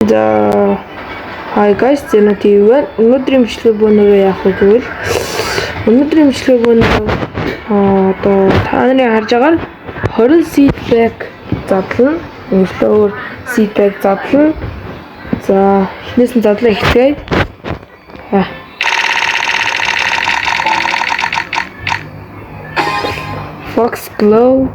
За hi guys, зэна TV байна. Өнөөдрийн бичлэг бөөнөрөө яах вэ гэвэл өнөөдрийн бичлэг бөөнөрөө одоо та нарын харж байгаа 20 seed bag задлан, өөрөөр seed bag задлан. За эхнээс нь задлаа ихтэй. Fox Glow.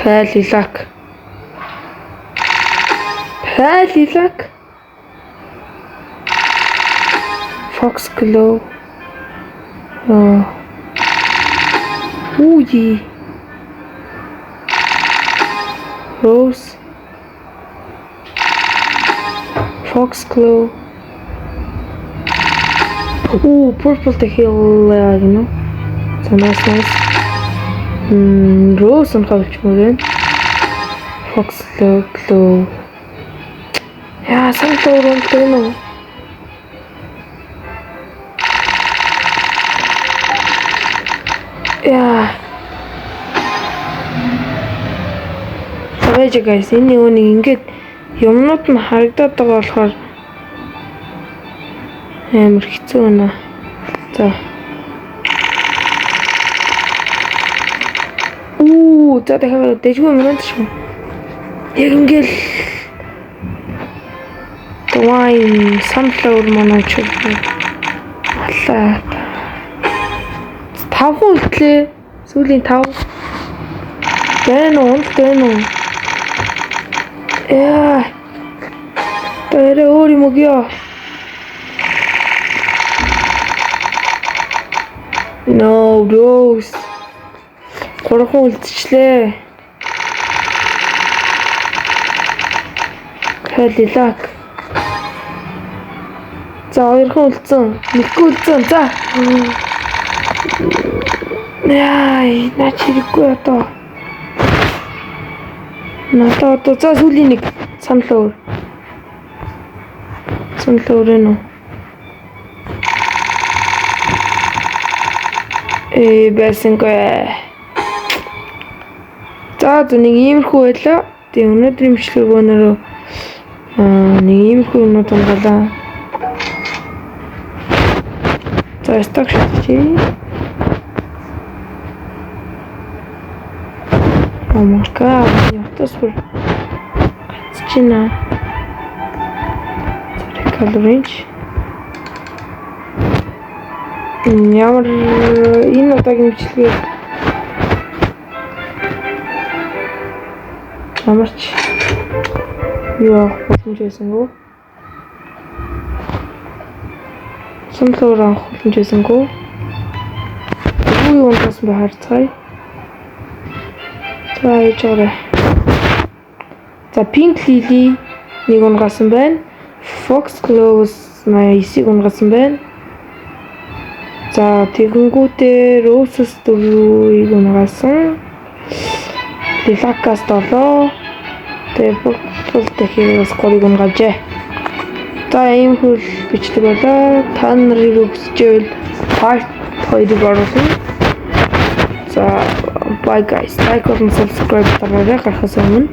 Лилак. Лилак. Fox Glow. Уи. Rose. Fox Glow. Purple to heal, you know. So nice. Rose on college mode. Fox Glow. Yeah, some flower don't know. Yeah. So guys, энэ юу нэг ингэж юмнууд нь харагдаад байгаа болохоор амар хэцүү байна. За. За дахиад дэжгүй юм шүү. Яг ингээл Wine sunflower манаач. Аллаа. 5 үлдлээ. Сүүлийн 5. Байна уу? Яа. Тэр өөр юм уу? No, Rose. 3 үлдчихлээ. Лилак. За 2 үлдсэн. 1 үлдсэн. За. Яй, наач хэрэггүй одоо. Надад одоо за сүүлийн 1 sunflower. Sunflower байсангүй. За нэг иймэрхүү байлаа. Тэгээ өнөөдрийн бичлэг өнөрөө нэг иймэрхүү юмнууд унгалаа. За сток шатчи. Oh my god, ятас бүр гацчина. Colorange. Ямар энэ удаагийн бичлэгээ ямарч юу боломж байсангүй. Sunflower авах боломж байсангүй. Юу унтсан бэ харцгаая. За яж байгаа. За pink lily нэг унгасан байна. Fox Glow 89-ийг унгасан байна. За тэгэнгүүтээ Roses 4-ийг унгасан. Lilacas 7. Тэгээ Purple дахиад 3-ыг унгажээ. За ийм хөл бичлэг болоо. Та нарыг өсчөөл part 2-ыг оруулсан. За bye guys. Like and subscribe дараарай гарахаас өмнө.